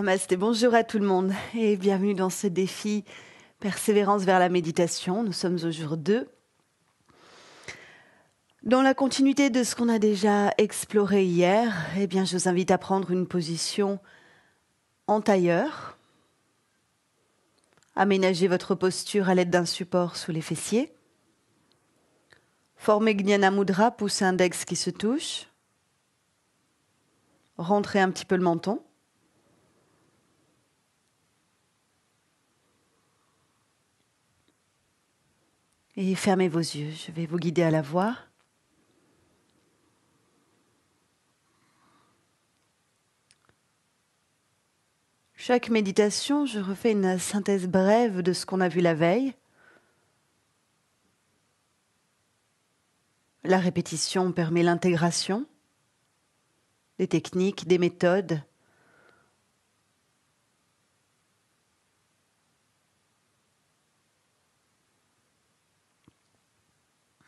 Namasté, bonjour à tout le monde et bienvenue dans ce défi Persévérance vers la méditation. Nous sommes au jour 2. Dans la continuité de ce qu'on a déjà exploré hier, je vous invite à prendre une position en tailleur. Aménagez votre posture à l'aide d'un support sous les fessiers. Formez Jnana Mudra, pouce index qui se touche. Rentrez un petit peu le menton. Et fermez vos yeux, je vais vous guider à la voix. Chaque méditation, je refais une synthèse brève de ce qu'on a vu la veille. La répétition permet l'intégration des techniques, des méthodes.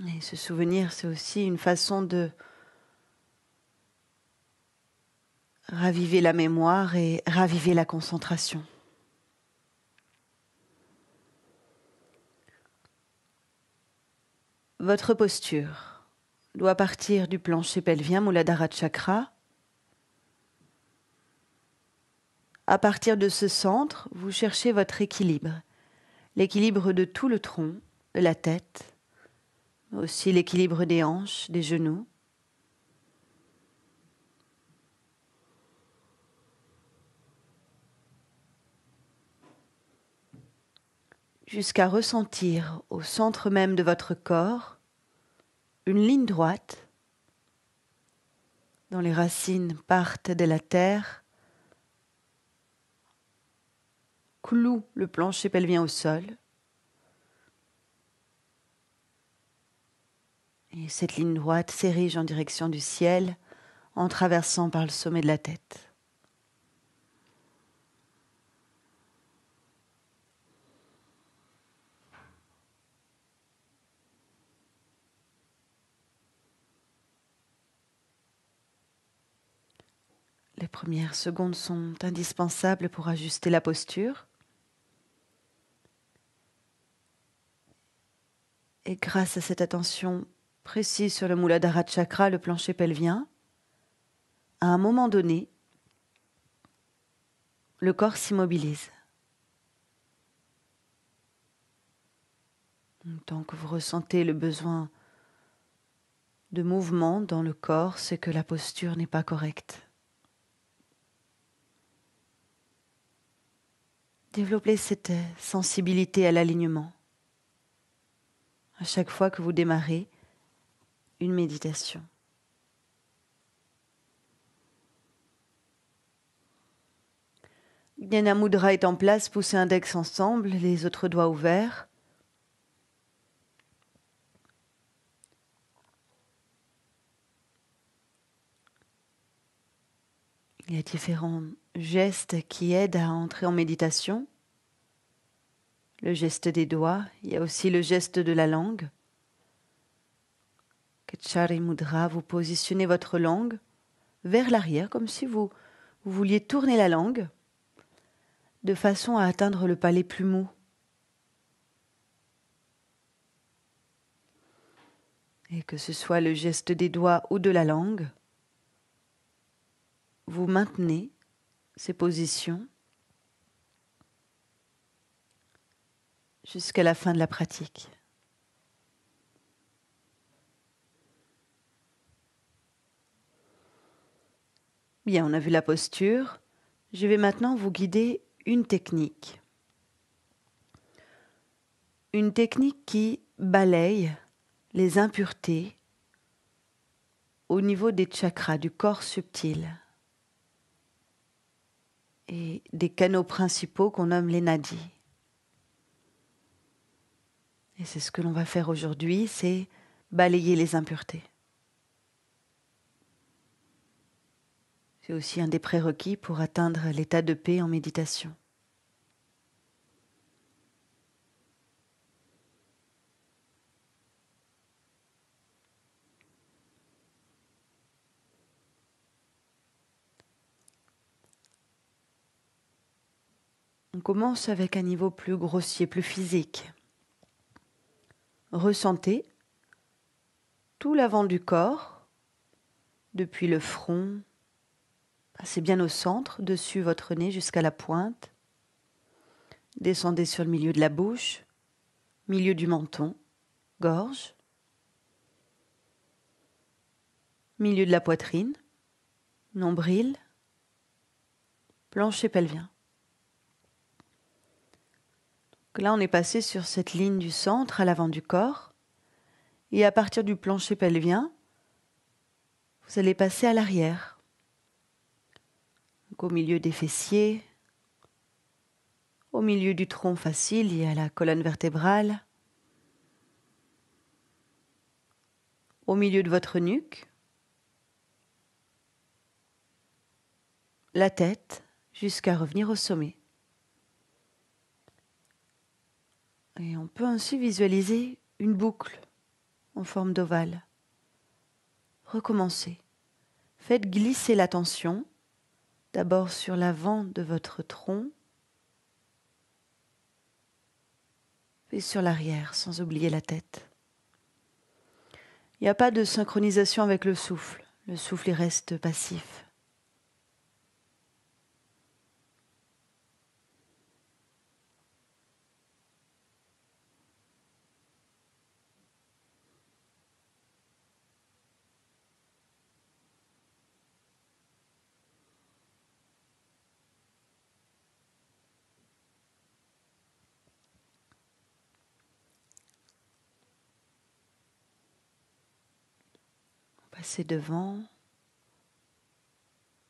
Et se souvenir, c'est aussi une façon de raviver la mémoire et raviver la concentration. Votre posture doit partir du plancher pelvien, Muladhara Chakra. À partir de ce centre, vous cherchez votre équilibre. L'équilibre de tout le tronc, de la tête, mais aussi l'équilibre des hanches, des genoux. Jusqu'à ressentir au centre même de votre corps une ligne droite dont les racines partent de la terre, clouent le plancher pelvien au sol. Et cette ligne droite s'érige en direction du ciel en traversant par le sommet de la tête. Les premières secondes sont indispensables pour ajuster la posture. Et grâce à cette attention précise sur le Muladhara Chakra, le plancher pelvien, à un moment donné, le corps s'immobilise. Tant que vous ressentez le besoin de mouvement dans le corps, c'est que la posture n'est pas correcte. Développez cette sensibilité à l'alignement à chaque fois que vous démarrez une méditation. Jnana Mudra est en place, poussez index ensemble, les autres doigts ouverts. Il y a différents gestes qui aident à entrer en méditation. Le geste des doigts, il y a aussi le geste de la langue. Kachari Mudra, vous positionnez votre langue vers l'arrière, comme si vous vouliez tourner la langue de façon à atteindre le palais plus mou. Et que ce soit le geste des doigts ou de la langue, vous maintenez ces positions jusqu'à la fin de la pratique. Bien, on a vu la posture. Je vais maintenant vous guider une technique. Une technique qui balaye les impuretés au niveau des chakras, du corps subtil et des canaux principaux qu'on nomme les nadis. Et c'est ce que l'on va faire aujourd'hui, c'est balayer les impuretés. C'est aussi un des prérequis pour atteindre l'état de paix en méditation. On commence avec un niveau plus grossier, plus physique. Ressentez tout l'avant du corps, depuis le front, passez bien au centre, dessus votre nez jusqu'à la pointe. Descendez sur le milieu de la bouche, milieu du menton, gorge, milieu de la poitrine, nombril, plancher pelvien. Donc là, on est passé sur cette ligne du centre à l'avant du corps. Et à partir du plancher pelvien, vous allez passer à l'arrière. Donc au milieu des fessiers, au milieu du tronc facile lié à la colonne vertébrale, au milieu de votre nuque, la tête, jusqu'à revenir au sommet. Et on peut ainsi visualiser une boucle en forme d'ovale. Recommencez. Faites glisser l'attention d'abord sur l'avant de votre tronc et sur l'arrière, sans oublier la tête. Il n'y a pas de synchronisation avec le souffle. Le souffle, il reste passif. Passez devant,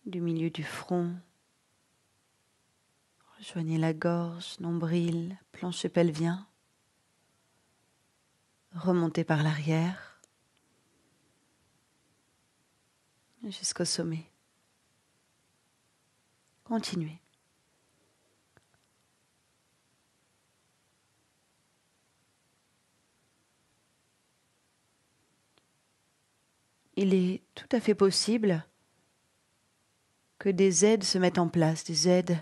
du milieu du front. Rejoignez la gorge, nombril, plancher pelvien. Remontez par l'arrière jusqu'au sommet. Continuez. Il est tout à fait possible que des aides se mettent en place, des aides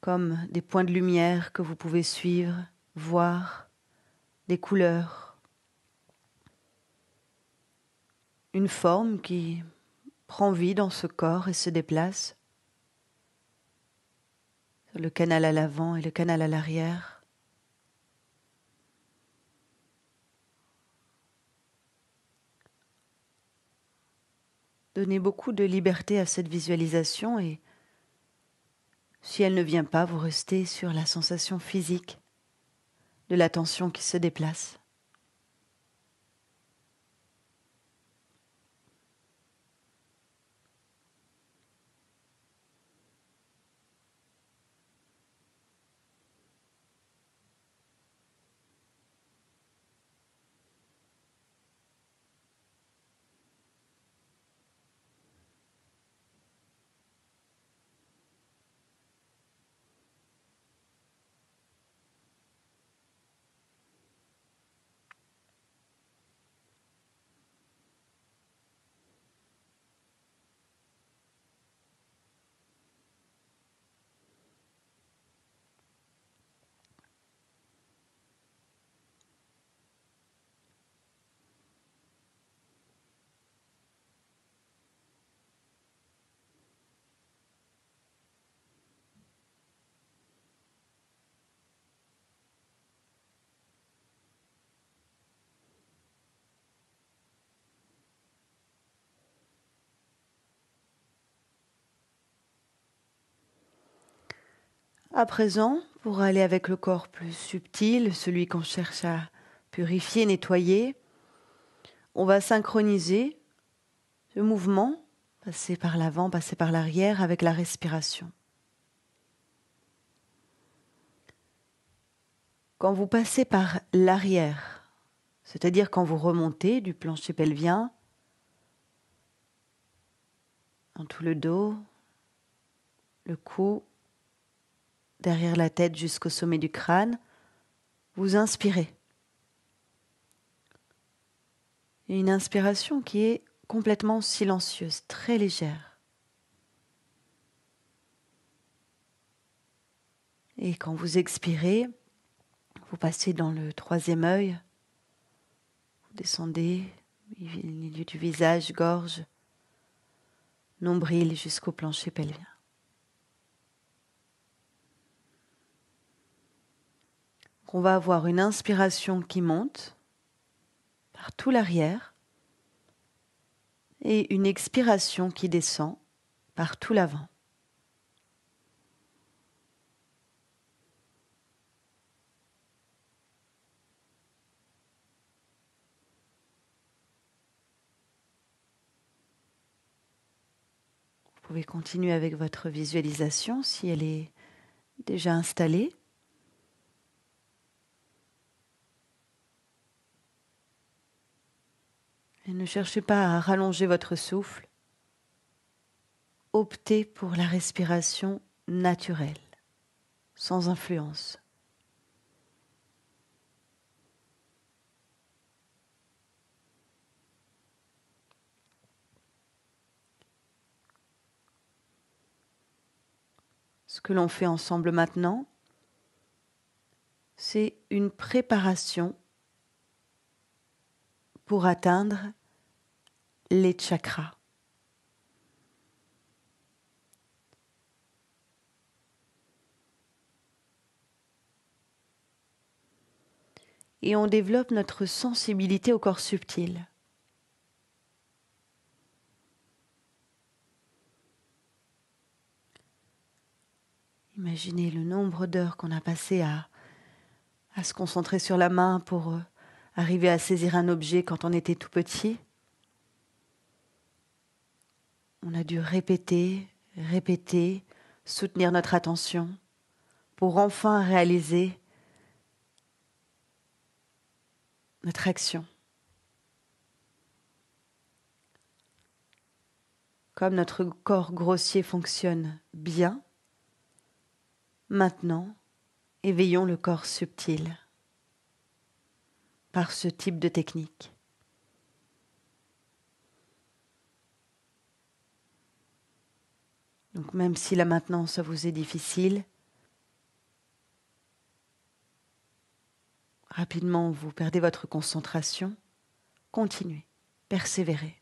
comme des points de lumière que vous pouvez suivre, voir, des couleurs, une forme qui prend vie dans ce corps et se déplace sur le canal à l'avant et le canal à l'arrière. Donnez beaucoup de liberté à cette visualisation et si elle ne vient pas, vous restez sur la sensation physique de l'attention qui se déplace. À présent, pour aller avec le corps plus subtil, celui qu'on cherche à purifier, nettoyer, on va synchroniser ce mouvement, passer par l'avant, passer par l'arrière avec la respiration. Quand vous passez par l'arrière, c'est-à-dire quand vous remontez du plancher pelvien, dans tout le dos, le cou, derrière la tête jusqu'au sommet du crâne, vous inspirez. Et une inspiration qui est complètement silencieuse, très légère. Et quand vous expirez, vous passez dans le troisième œil, vous descendez au milieu du visage, gorge, nombril jusqu'au plancher pelvien. On va avoir une inspiration qui monte par tout l'arrière et une expiration qui descend par tout l'avant. Vous pouvez continuer avec votre visualisation si elle est déjà installée. Et ne cherchez pas à rallonger votre souffle. Optez pour la respiration naturelle, sans influence. Ce que l'on fait ensemble maintenant, c'est une préparation pour atteindre les chakras. Et on développe notre sensibilité au corps subtil. Imaginez le nombre d'heures qu'on a passé à se concentrer sur la main pour arriver à saisir un objet quand on était tout petit. On a dû répéter, soutenir notre attention pour enfin réaliser notre action. Comme notre corps grossier fonctionne bien, maintenant, éveillons le corps subtil par ce type de technique. Donc même si là maintenant ça vous est difficile, rapidement vous perdez votre concentration, continuez, persévérez.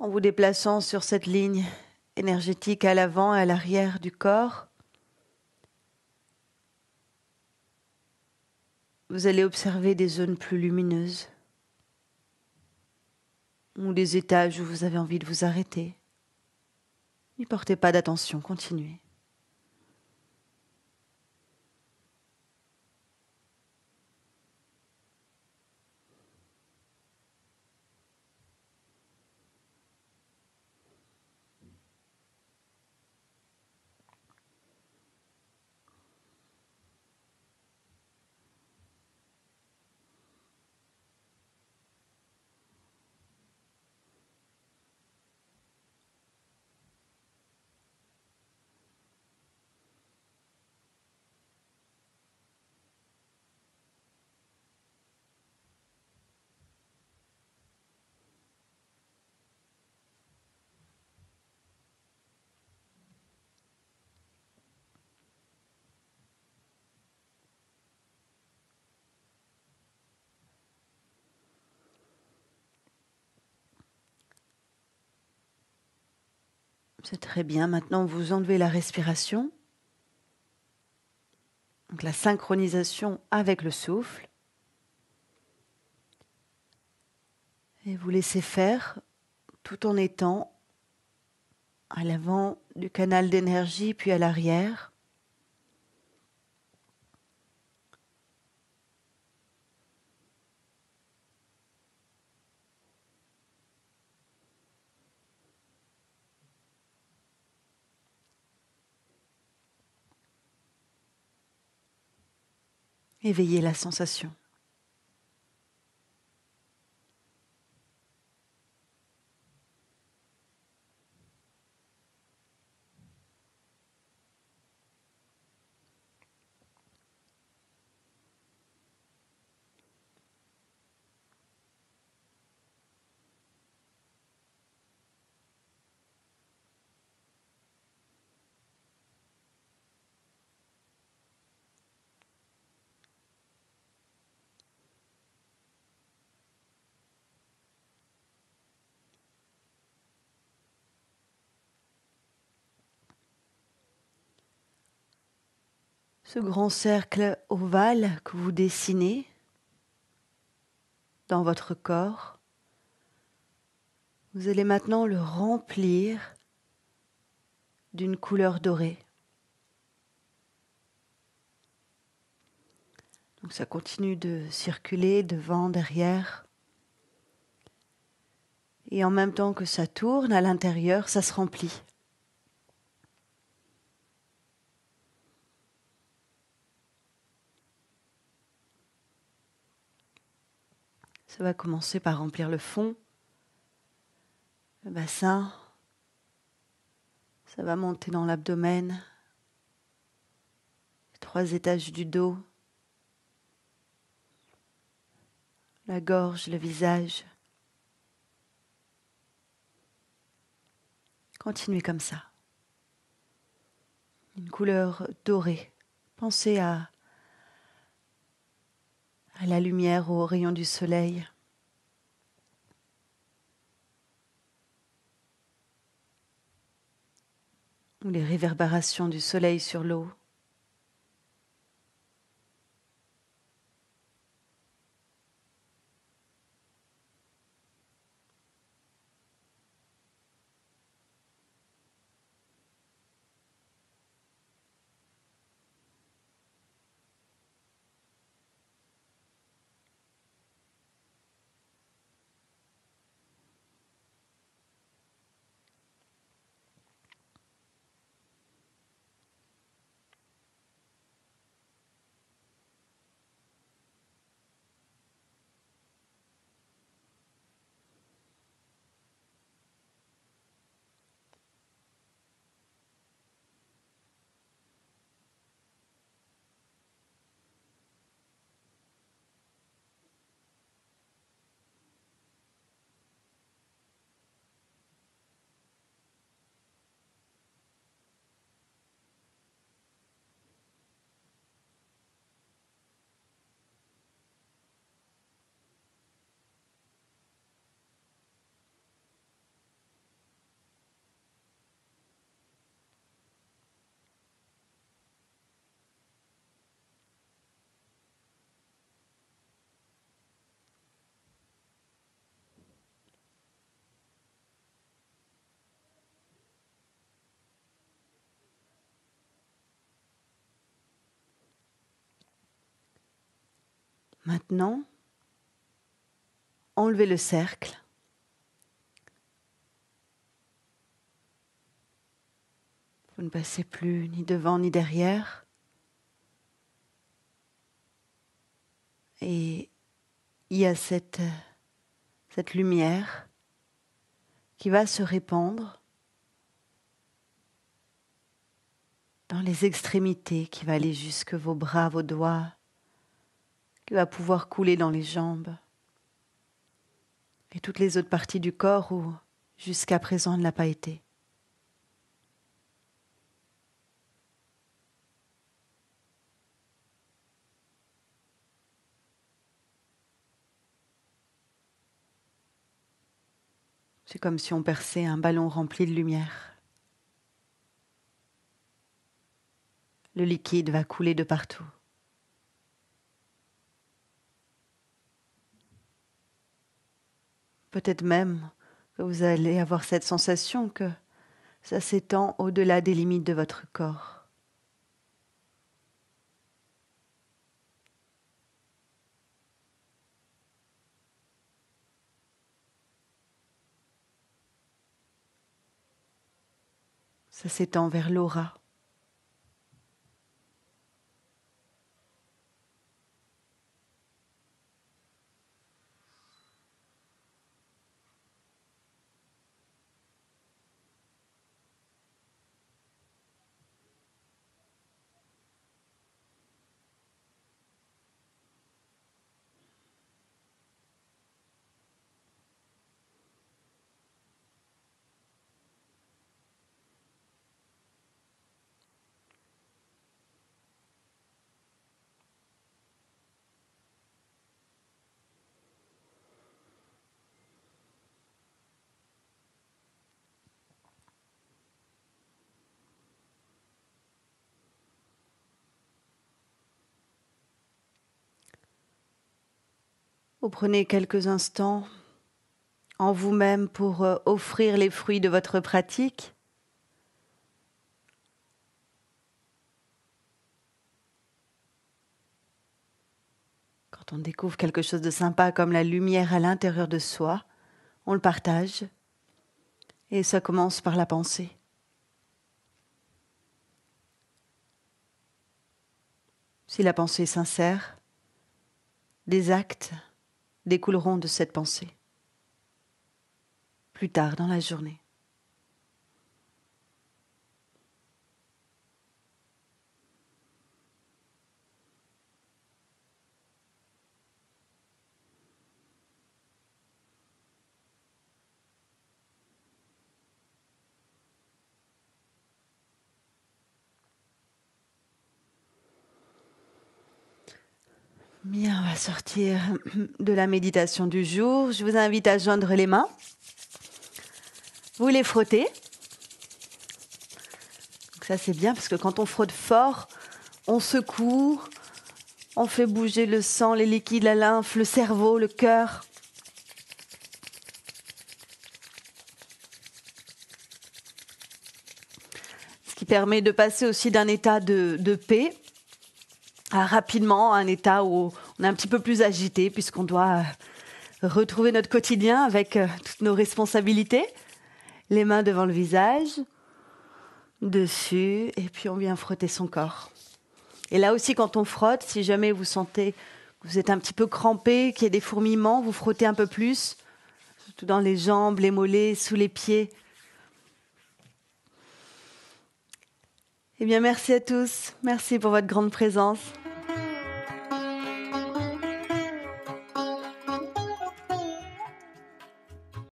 En vous déplaçant sur cette ligne énergétique à l'avant et à l'arrière du corps, vous allez observer des zones plus lumineuses ou des étages où vous avez envie de vous arrêter. N'y portez pas d'attention, continuez. C'est très bien. Maintenant, vous enlevez la respiration, donc la synchronisation avec le souffle, et vous laissez faire tout en étant à l'avant du canal d'énergie puis à l'arrière. Éveillez la sensation. Ce grand cercle ovale que vous dessinez dans votre corps, vous allez maintenant le remplir d'une couleur dorée. Donc ça continue de circuler devant, derrière. Et en même temps que ça tourne à l'intérieur, ça se remplit. Ça va commencer par remplir le fond, le bassin. Ça va monter dans l'abdomen, les 3 étages du dos, la gorge, le visage. Continuez comme ça. Une couleur dorée. Pensez à la lumière, aux rayons du soleil. Ou les réverbérations du soleil sur l'eau. Maintenant, enlevez le cercle. Vous ne passez plus ni devant ni derrière. Et il y a cette lumière qui va se répandre dans les extrémités, qui va aller jusque vos bras, vos doigts, qui va pouvoir couler dans les jambes et toutes les autres parties du corps où jusqu'à présent elle n'a pas été. C'est comme si on perçait un ballon rempli de lumière. Le liquide va couler de partout. Peut-être même que vous allez avoir cette sensation que ça s'étend au-delà des limites de votre corps. Ça s'étend vers l'aura. Vous prenez quelques instants en vous-même pour offrir les fruits de votre pratique. Quand on découvre quelque chose de sympa comme la lumière à l'intérieur de soi, on le partage et ça commence par la pensée. Si la pensée est sincère, des actes découleront de cette pensée plus tard dans la journée. Bien, on va sortir de la méditation du jour. Je vous invite à joindre les mains. Vous les frottez. Donc ça, c'est bien parce que quand on frotte fort, on secoue, on fait bouger le sang, les liquides, la lymphe, le cerveau, le cœur. Ce qui permet de passer aussi d'un état de paix rapidement à un état où on est un petit peu plus agité puisqu'on doit retrouver notre quotidien avec toutes nos responsabilités. Les mains devant le visage, dessus, et puis on vient frotter son corps. Et là aussi, quand on frotte, si jamais vous sentez que vous êtes un petit peu crampé, qu'il y a des fourmillements, vous frottez un peu plus, surtout dans les jambes, les mollets, sous les pieds. Eh bien, merci à tous. Merci pour votre grande présence.